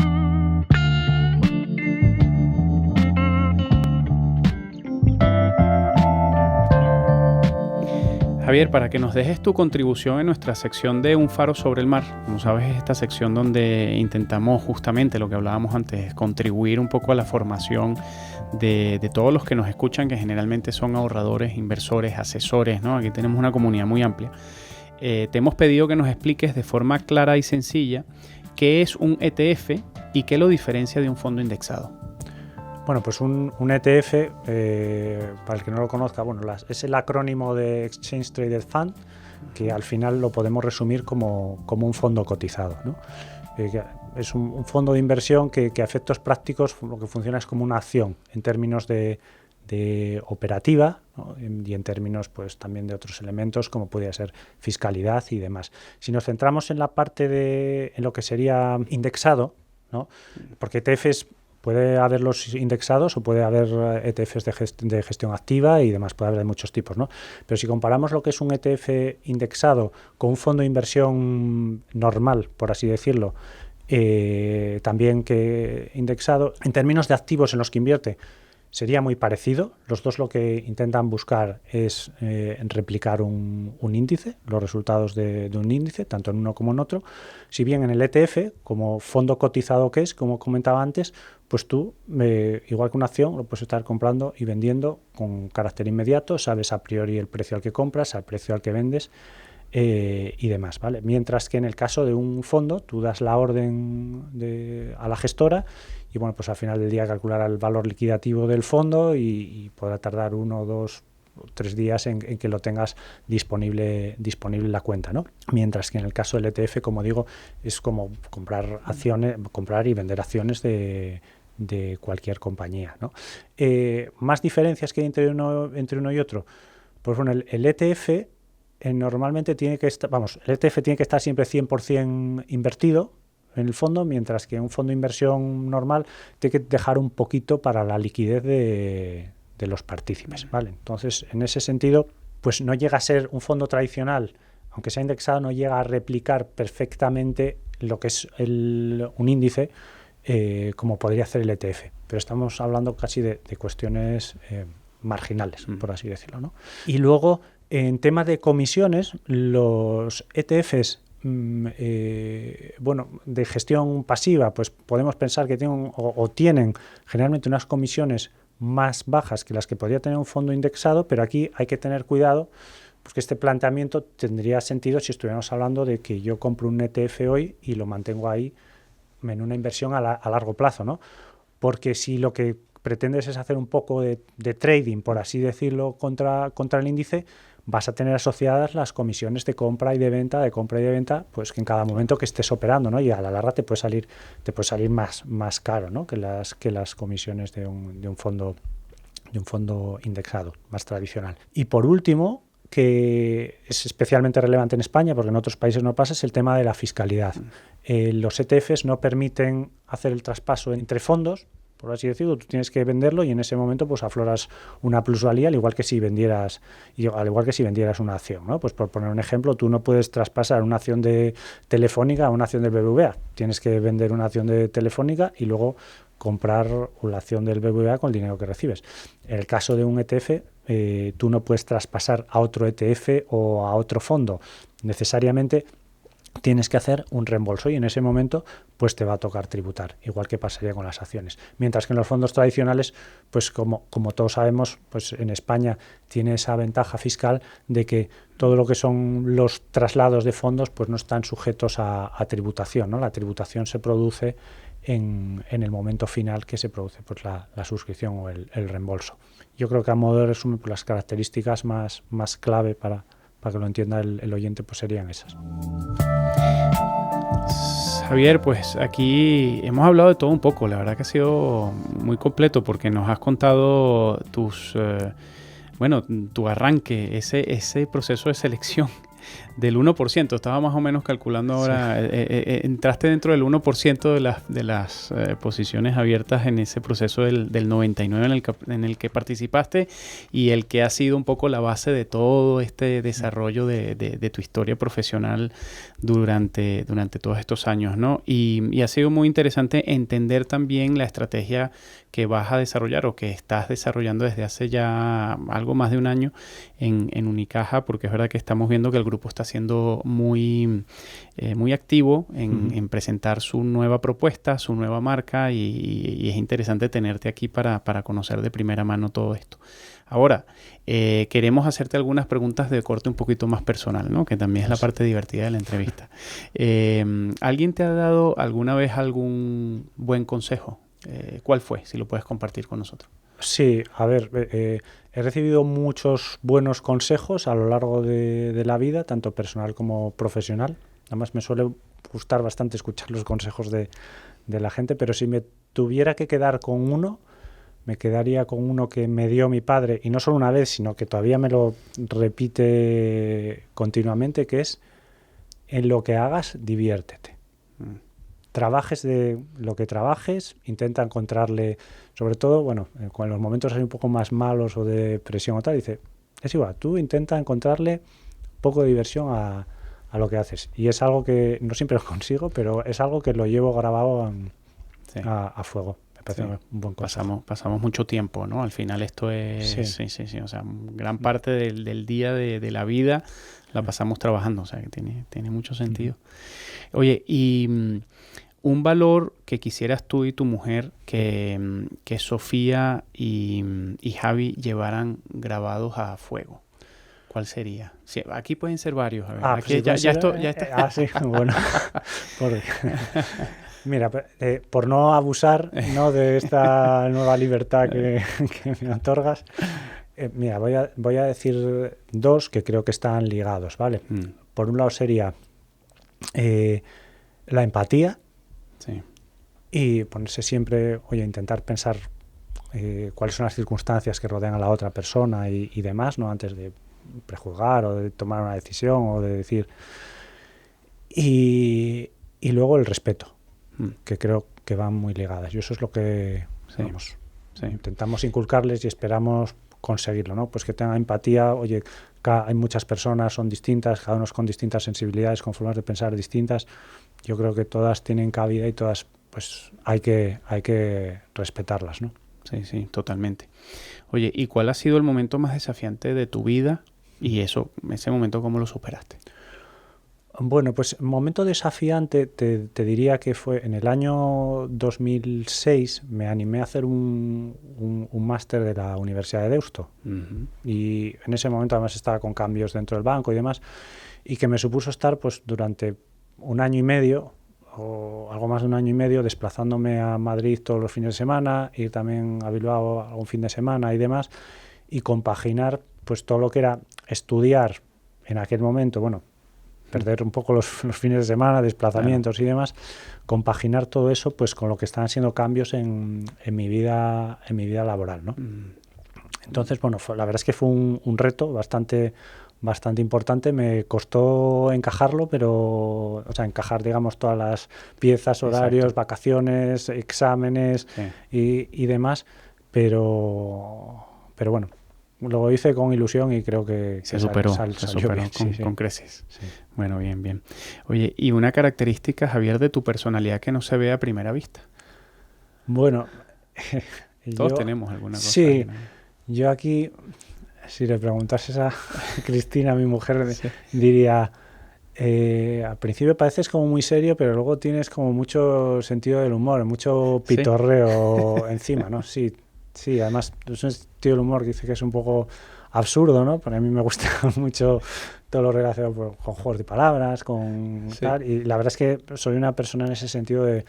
Javier, para que nos dejes tu contribución en nuestra sección de Un Faro sobre el Mar. Como sabes, es esta sección donde intentamos justamente lo que hablábamos antes, contribuir un poco a la formación de todos los que nos escuchan, que generalmente son ahorradores, inversores, asesores, ¿no? Aquí tenemos una comunidad muy amplia. Te hemos pedido que nos expliques de forma clara y sencilla qué es un ETF y qué lo diferencia de un fondo indexado. Bueno, pues un ETF, para el que no lo conozca, bueno, es el acrónimo de Exchange Traded Fund, que al final lo podemos resumir como un fondo cotizado, ¿no? Es un fondo de inversión que a efectos prácticos lo que funciona es como una acción en términos de operativa, ¿no? Y en términos pues también de otros elementos como podría ser fiscalidad y demás. Si nos centramos en la parte en lo que sería indexado, ¿no? Porque ETFs puede haberlos indexados o puede haber ETFs de gestión activa y demás, puede haber de muchos tipos, ¿no? Pero si comparamos lo que es un ETF indexado con un fondo de inversión normal, por así decirlo, también que indexado, en términos de activos en los que invierte, sería muy parecido. Los dos lo que intentan buscar es replicar un índice, los resultados de un índice, tanto en uno como en otro. Si bien en el ETF, como fondo cotizado que es, como comentaba antes, pues tú, igual que una acción, lo puedes estar comprando y vendiendo con carácter inmediato, sabes a priori el precio al que compras, al precio al que vendes y demás, ¿vale? Mientras que en el caso de un fondo, tú das la orden a la gestora y bueno, pues al final del día calculará el valor liquidativo del fondo y podrá tardar 1, 2, 3 días en que lo tengas disponible en la cuenta, ¿no? Mientras que en el caso del ETF, como digo, es como comprar y vender acciones de cualquier compañía, ¿no? Más diferencias que hay entre uno y otro. Pues bueno, el ETF normalmente tiene que estar, el ETF tiene que estar siempre 100% invertido en el fondo, mientras que un fondo de inversión normal tiene que dejar un poquito para la liquidez de los partícipes, ¿vale? Entonces, en ese sentido, pues no llega a ser un fondo tradicional, aunque sea indexado, no llega a replicar perfectamente lo que es un índice como podría hacer el ETF. Pero estamos hablando casi de cuestiones marginales, por así decirlo, ¿no? Y luego, en tema de comisiones, los ETFs de gestión pasiva, pues podemos pensar que tienen generalmente unas comisiones más bajas que las que podría tener un fondo indexado, pero aquí hay que tener cuidado porque este planteamiento tendría sentido si estuviéramos hablando de que yo compro un ETF hoy y lo mantengo ahí en una inversión a largo plazo, ¿no? Porque si lo que pretendes es hacer un poco de trading, por así decirlo, contra el índice, vas a tener asociadas las comisiones de compra y de venta, pues que en cada momento que estés operando, ¿no? Y a la larga te puede salir más caro, ¿no? que las comisiones de un fondo indexado, más tradicional. Y por último, que es especialmente relevante en España, porque en otros países no pasa, es el tema de la fiscalidad. Los ETFs no permiten hacer el traspaso entre fondos, por así decirlo, tú tienes que venderlo y en ese momento pues afloras una plusvalía, al igual que si vendieras una acción, ¿no? Pues por poner un ejemplo, tú no puedes traspasar una acción de Telefónica a una acción del BBVA. Tienes que vender una acción de Telefónica y luego comprar la acción del BBVA con el dinero que recibes. En el caso de un ETF, tú no puedes traspasar a otro ETF o a otro fondo. Necesariamente tienes que hacer un reembolso y en ese momento pues te va a tocar tributar, igual que pasaría con las acciones. Mientras que en los fondos tradicionales, pues como todos sabemos, pues en España tiene esa ventaja fiscal de que todo lo que son los traslados de fondos pues no están sujetos a tributación, ¿no? La tributación se produce en el momento final que se produce pues la suscripción o el reembolso. Yo creo que a modo de resumen, pues las características más clave para que lo entienda el oyente, pues serían esas. Javier, pues aquí hemos hablado de todo un poco. La verdad que ha sido muy completo porque nos has contado tu arranque, ese proceso de selección del 1%. Estaba más o menos calculando ahora. Sí. Entraste dentro del 1% de las posiciones abiertas en ese proceso del 99 en el que participaste y el que ha sido un poco la base de todo este desarrollo de tu historia profesional durante todos estos años, ¿no? Y ha sido muy interesante entender también la estrategia que vas a desarrollar o que estás desarrollando desde hace ya algo más de un año en Unicaja, porque es verdad que estamos viendo que el grupo está siendo muy activo en presentar su nueva propuesta, su nueva marca y es interesante tenerte aquí para conocer de primera mano todo esto. Ahora, queremos hacerte algunas preguntas de corte un poquito más personal, ¿no? Que también es la parte divertida de la entrevista. ¿Alguien te ha dado alguna vez algún buen consejo? ¿Cuál fue? Si lo puedes compartir con nosotros. Sí, a ver, he recibido muchos buenos consejos a lo largo de la vida, tanto personal como profesional. Además, me suele gustar bastante escuchar los consejos de la gente, pero si me tuviera que quedar con uno, me quedaría con uno que me dio mi padre, y no solo una vez, sino que todavía me lo repite continuamente, que es: en lo que hagas, diviértete. Trabajes de lo que trabajes, intenta encontrarle, sobre todo, bueno, cuando los momentos hay un poco más malos o de presión o tal, dice, es igual, tú intenta encontrarle un poco de diversión a lo que haces. Y es algo que no siempre lo consigo, pero es algo que lo llevo grabado a fuego. Me parece un buen consejo. Pasamos mucho tiempo, ¿no? Al final esto es... Sí. O sea, gran parte del día de la vida la pasamos trabajando. O sea, que tiene mucho sentido. Oye, y un valor que quisieras tú y tu mujer que Sofía y Javi llevaran grabados a fuego, ¿cuál sería? Sí, aquí pueden ser varios. A ver, aquí pues ya está. Sí, bueno. Mira, por no abusar, ¿no?, de esta nueva libertad que me otorgas, mira, voy a decir dos que creo que están ligados, ¿vale? Por un lado sería la empatía. Sí. Y ponerse siempre, intentar pensar cuáles son las circunstancias que rodean a la otra persona y demás, ¿no?, antes de prejuzgar o de tomar una decisión o de decir. Y luego el respeto, que creo que van muy ligadas. Y eso es lo que intentamos inculcarles y esperamos conseguirlo, ¿no? Pues que tengan empatía. Oye, hay muchas personas, son distintas, cada uno con distintas sensibilidades, con formas de pensar distintas. Yo creo que todas tienen cabida y todas, pues hay que respetarlas, ¿no? Sí, totalmente. Oye, ¿y cuál ha sido el momento más desafiante de tu vida? Y ese momento, ¿cómo lo superaste? Bueno, pues momento desafiante te diría que fue en el año 2006. Me animé a hacer un máster de la Universidad de Deusto. Y en ese momento además estaba con cambios dentro del banco y demás, y que me supuso estar pues durante un año y medio o algo más de un año y medio desplazándome a Madrid todos los fines de semana, ir también a Bilbao algún fin de semana y demás, y compaginar pues todo lo que era estudiar en aquel momento, bueno, perder un poco los fines de semana, desplazamientos y demás, compaginar todo eso pues con lo que estaban siendo cambios en mi vida laboral, ¿no? Entonces, bueno, la verdad es que fue un reto bastante importante. Me costó encajarlo, pero, encajar, digamos, todas las piezas, horarios, vacaciones, exámenes y demás, pero bueno, lo hice con ilusión y creo que se superó con creces. Sí. Bueno, bien. Oye, ¿y una característica, Javier, de tu personalidad que no se ve a primera vista? Bueno, todos tenemos alguna cosa. Sí, ahí, ¿no? Yo aquí, si le preguntases a Cristina, mi mujer, diría, al principio pareces como muy serio, pero luego tienes como mucho sentido del humor, mucho pitorreo encima, ¿no? Sí, sí, además es un sentido del humor que dice que es un poco absurdo, ¿no? Pero a mí me gusta mucho todo lo relacionado con juegos de palabras, con tal, y la verdad es que soy una persona en ese sentido de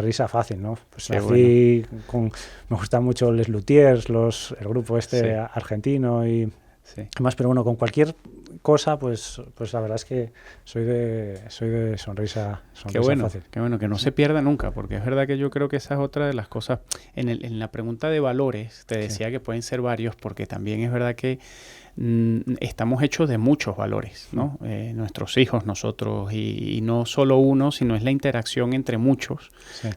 risa fácil, ¿no? Pues así, me gustan mucho Les Luthiers, el grupo argentino y demás, pero bueno, con cualquier cosa, pues la verdad es que soy de sonrisa fácil. Qué bueno, que no se pierda nunca, porque es verdad que yo creo que esa es otra de las cosas. En la pregunta de valores, te decía que pueden ser varios, porque también es verdad que estamos hechos de muchos valores, ¿no? Nuestros hijos, nosotros, y no solo uno, sino es la interacción entre muchos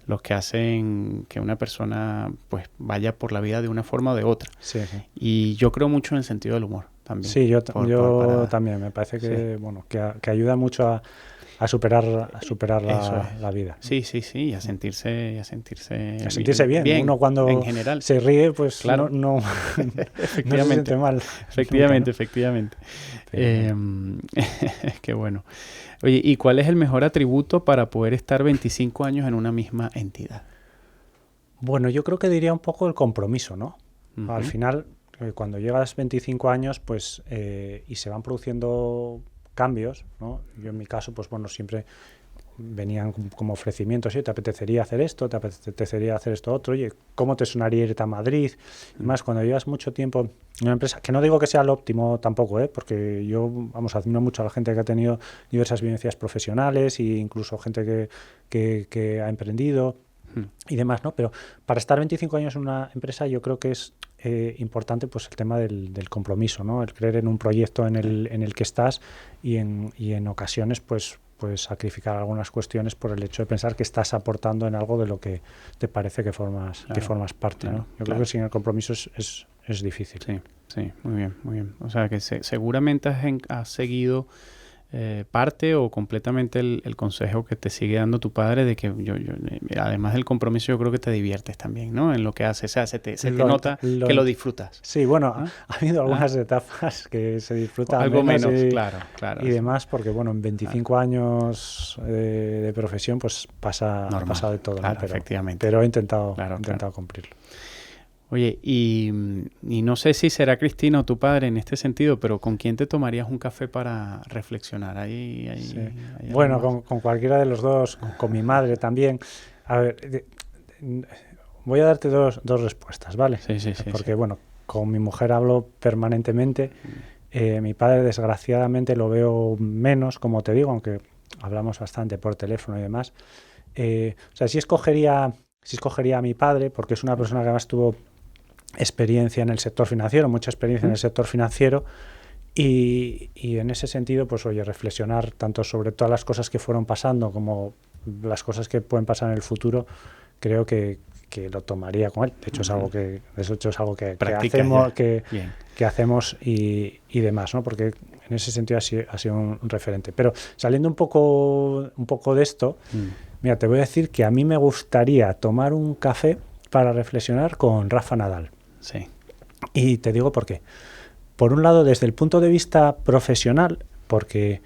los que hacen que una persona pues vaya por la vida de una forma o de otra. Y yo creo mucho en el sentido del humor también. Sí, yo también. Me parece que, bueno, que ayuda mucho a superar la vida. Sí, y a sentirse bien. Uno cuando en general se ríe, pues claro. no se siente mal. Efectivamente. Qué bueno. Oye, ¿y cuál es el mejor atributo para poder estar 25 años en una misma entidad? Bueno, yo creo que diría un poco el compromiso, ¿no? Uh-huh. Al final, cuando llegas 25 años, pues y se van produciendo cambios, ¿no? Yo en mi caso, pues bueno, siempre venían como ofrecimientos, ¿sí? ¿Te apetecería hacer esto? ¿Te apetecería hacer esto otro? Oye, ¿cómo te sonaría irte a Madrid? Y más, cuando llevas mucho tiempo en una empresa, que no digo que sea lo óptimo tampoco, porque yo, admiro mucho a la gente que ha tenido diversas vivencias profesionales e incluso gente que ha emprendido y demás, ¿no? Pero para estar 25 años en una empresa yo creo que es importante pues el tema del compromiso, ¿no? El creer en un proyecto en el que estás y en ocasiones pues sacrificar algunas cuestiones por el hecho de pensar que estás aportando en algo de lo que te parece que formas parte, ¿no? Yo creo que sin el compromiso es difícil. Sí, muy bien. O sea que seguramente has seguido parte o completamente el consejo que te sigue dando tu padre de que además del compromiso yo creo que te diviertes también, ¿no? En lo que haces, o sea, se te nota que lo disfrutas. Sí, bueno, ha habido algunas etapas que se disfrutan algo menos claro. Y demás, porque bueno, en 25 años de profesión pues pasa de todo, claro, ¿no? Efectivamente. Pero he intentado cumplirlo. Oye, y no sé si será Cristina o tu padre en este sentido, pero ¿con quién te tomarías un café para reflexionar? Ahí bueno, con cualquiera de los dos, con mi madre también. A ver, voy a darte dos respuestas, ¿vale? Sí. Porque, bueno, con mi mujer hablo permanentemente. Mi padre, desgraciadamente, lo veo menos, como te digo, aunque hablamos bastante por teléfono y demás. O sea, si escogería a mi padre, porque es una persona que además tuvo experiencia en el sector financiero, mucha experiencia en el sector financiero, y en ese sentido, pues oye, reflexionar tanto sobre todas las cosas que fueron pasando como las cosas que pueden pasar en el futuro, creo que lo tomaría con él. De hecho, es algo que hacemos y demás, ¿no? Porque en ese sentido ha sido un referente. Pero saliendo un poco de esto, mira, te voy a decir que a mí me gustaría tomar un café para reflexionar con Rafa Nadal. Sí. Y te digo por qué. Por un lado, desde el punto de vista profesional, porque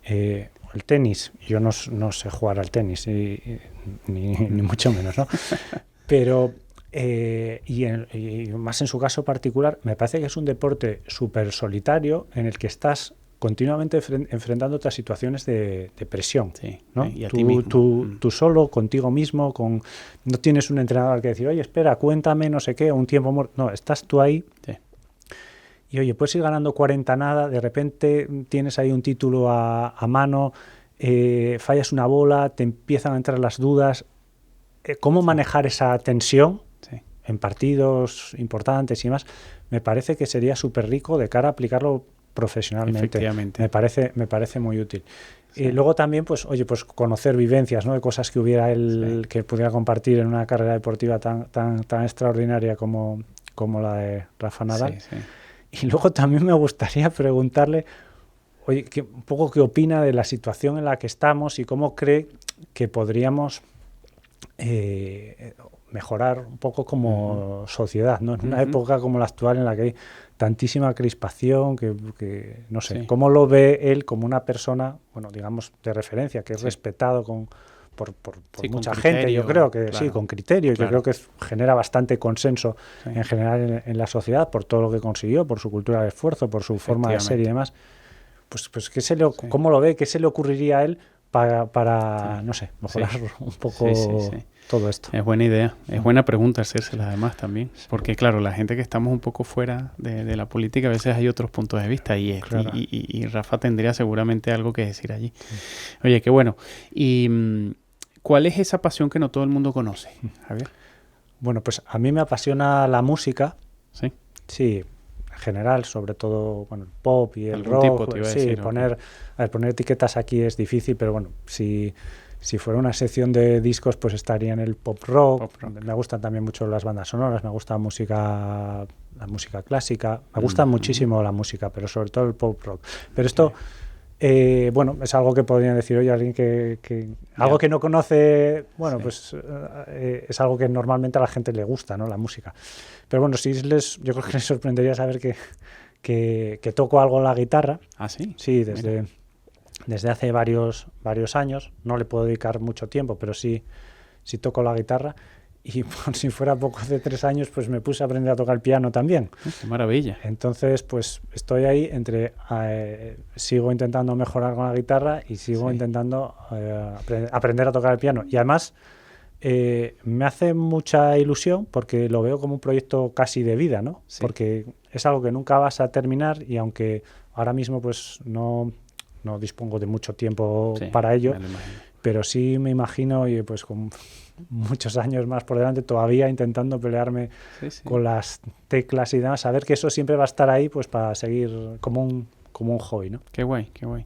el tenis, yo no sé jugar al tenis, ni mucho menos, ¿no? Pero, y más en su caso particular, me parece que es un deporte súper solitario en el que estás continuamente enfrentándote a situaciones de presión, ¿no? Y a ti mismo. Tú solo, contigo mismo, no tienes un entrenador que decir, oye, espera, cuéntame no sé qué, un tiempo muerto. No, estás tú ahí. Sí. Y oye, puedes ir ganando 40 nada, de repente tienes ahí un título a mano, fallas una bola, te empiezan a entrar las dudas. ¿Cómo manejar esa tensión en partidos importantes y demás? Me parece que sería súper rico de cara a aplicarlo profesionalmente. Efectivamente. Me parece muy útil. Y luego también, pues, oye, pues conocer vivencias, ¿no? De cosas que hubiera él que pudiera compartir en una carrera deportiva tan extraordinaria como la de Rafa Nadal. Sí. Y luego también me gustaría preguntarle, oye, un poco qué opina de la situación en la que estamos y cómo cree que podríamos mejorar un poco como sociedad, ¿no? En una época como la actual en la que hay tantísima crispación que no sé, cómo lo ve él como una persona, bueno, digamos, de referencia, que es respetado por mucha gente, yo creo que claro, sí, con criterio, y que creo que genera bastante consenso en general en la sociedad por todo lo que consiguió, por su cultura de esfuerzo, por su forma de ser y demás. Pues ¿cómo lo ve? ¿Qué se le ocurriría a él para no sé, mejorar un poco todo esto? Es buena idea, es buena pregunta hacérsela además también, porque claro, la gente que estamos un poco fuera de la política, a veces hay otros puntos de vista y Rafa tendría seguramente algo que decir allí. Oye, qué bueno. Y ¿cuál es esa pasión que no todo el mundo conoce, Javier? Bueno, pues a mí me apasiona la música. Sí. Sí, en general, sobre todo, bueno, el pop y el rock. Tipo, te iba a decir, poner etiquetas aquí es difícil, pero bueno, si fuera una sección de discos, pues estaría en el pop rock. Me gustan también mucho las bandas sonoras, me gusta la música clásica, me gusta muchísimo la música, pero sobre todo el pop rock. Pero esto... bueno, es algo que podría decir hoy alguien algo que no conoce, bueno, pues es algo que normalmente a la gente le gusta, ¿no? La música. Pero bueno, yo creo que les sorprendería saber que toco algo la guitarra. ¿Ah, sí? Sí, desde hace varios años. No le puedo dedicar mucho tiempo, pero sí toco la guitarra. Y por si fuera poco, hace 3 años, pues me puse a aprender a tocar el piano también. ¡Qué maravilla! Entonces, pues estoy ahí sigo intentando mejorar con la guitarra y sigo intentando aprender a tocar el piano. Y además, me hace mucha ilusión porque lo veo como un proyecto casi de vida, ¿no? Sí. Porque es algo que nunca vas a terminar y aunque ahora mismo pues no dispongo de mucho tiempo para ello, pero sí me imagino y pues con muchos años más por delante todavía intentando pelearme con las teclas y demás, saber que eso siempre va a estar ahí pues para seguir como un hobby, ¿no? Qué guay, qué guay.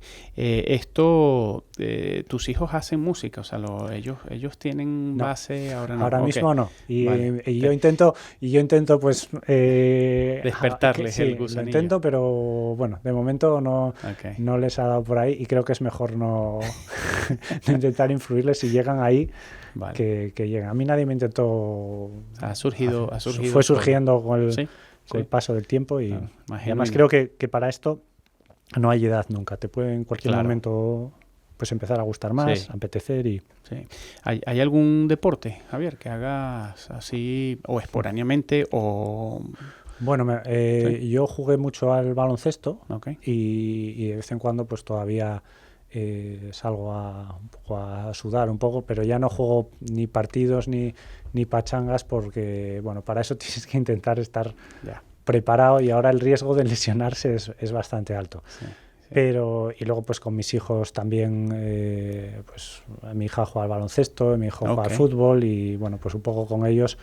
¿Tus hijos hacen música? O sea, ellos tienen base, ahora no. Ahora mismo no. Y yo intento pues despertarles el gusanillo. Lo intento, pero bueno, de momento no les ha dado por ahí y creo que es mejor no intentar influirles si llegan ahí. Vale. Que lleguen. A mí nadie me intentó. Ha surgido. Fue surgiendo con el paso del tiempo y además creo que para esto no hay edad nunca. Te puede en cualquier momento pues empezar a gustar más, a apetecer y... Sí. ¿Hay algún deporte, Javier, que hagas así o esporáneamente o...? Bueno, yo jugué mucho al baloncesto y de vez en cuando pues todavía salgo un poco a sudar un poco, pero ya no juego ni partidos ni pachangas porque, bueno, para eso tienes que intentar estar preparado y ahora el riesgo de lesionarse es bastante alto. Sí. Pero, y luego pues con mis hijos también, pues mi hija juega al baloncesto, mi hijo juega al fútbol y bueno, pues un poco con ellos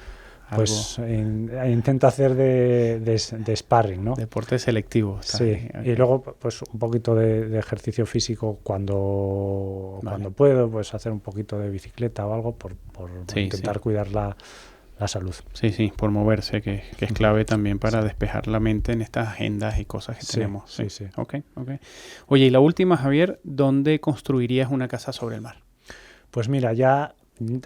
pues intento hacer de sparring, ¿no? Deporte selectivo. Sí, y luego pues un poquito de ejercicio físico cuando puedo, pues hacer un poquito de bicicleta o algo por intentar cuidar la salud. Sí, por moverse, que es clave también para despejar la mente en estas agendas y cosas que tenemos. Sí. Ok. Oye, y la última, Javier, ¿dónde construirías una casa sobre el mar? Pues mira, ya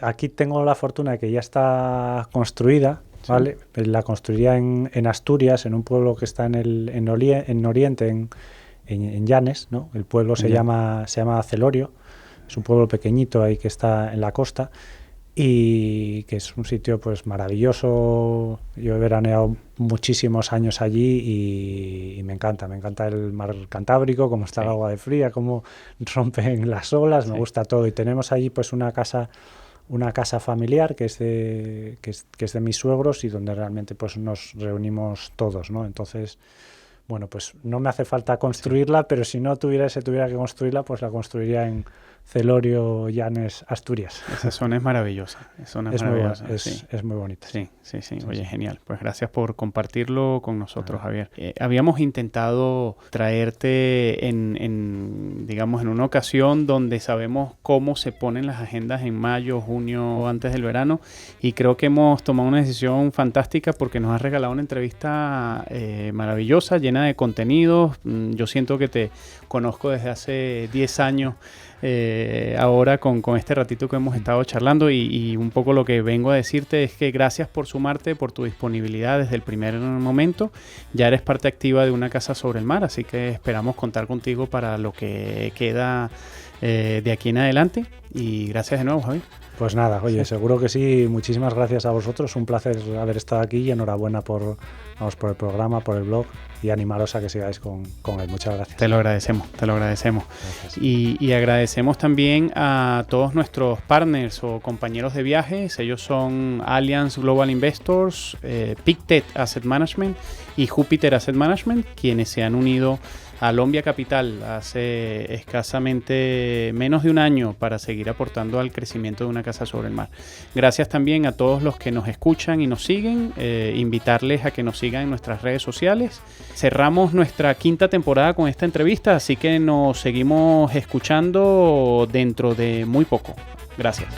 aquí tengo la fortuna de que ya está construida, ¿vale? La construiría en Asturias, en un pueblo que está en Oriente, en Llanes, ¿no? El pueblo se llama Celorio, es un pueblo pequeñito ahí que está en la costa y que es un sitio pues maravilloso. Yo he veraneado muchísimos años allí y me encanta el mar Cantábrico, cómo está el agua de fría, cómo rompen las olas, me gusta todo. Y tenemos allí pues una casa familiar que es de mis suegros y donde realmente pues nos reunimos todos, ¿no? Entonces, bueno, pues no me hace falta construirla, pero si no se tuviera que construirla, pues la construiría en Celorio, Llanes, Asturias. Esa zona es maravillosa. Es muy bonita. Sí. Oye, genial. Pues gracias por compartirlo con nosotros, Javier. Habíamos intentado traerte digamos, en una ocasión donde sabemos cómo se ponen las agendas en mayo, junio o antes del verano y creo que hemos tomado una decisión fantástica porque nos has regalado una entrevista maravillosa, llena de contenidos. Yo siento que te conozco desde hace 10 años ahora con este ratito que hemos estado charlando y un poco lo que vengo a decirte es que gracias por sumarte, por tu disponibilidad desde el primer momento. Ya eres parte activa de Una Casa sobre el Mar, así que esperamos contar contigo para lo que queda de aquí en adelante. Y gracias de nuevo, Javi. Pues nada, oye, seguro que sí. Muchísimas gracias a vosotros. Un placer haber estado aquí y enhorabuena por el programa, por el blog y animaros a que sigáis con él. Muchas gracias. Te lo agradecemos. Y agradecemos también a todos nuestros partners o compañeros de viajes. Ellos son Allianz Global Investors, Pictet Asset Management y Jupiter Asset Management, quienes se han unido a Lombia Capital hace escasamente menos de un año para seguir aportando al crecimiento de Una Casa sobre el Mar. Gracias también a todos los que nos escuchan y nos siguen. Invitarles a que nos sigan en nuestras redes sociales. Cerramos nuestra 5ª temporada con esta entrevista, así que nos seguimos escuchando dentro de muy poco. Gracias.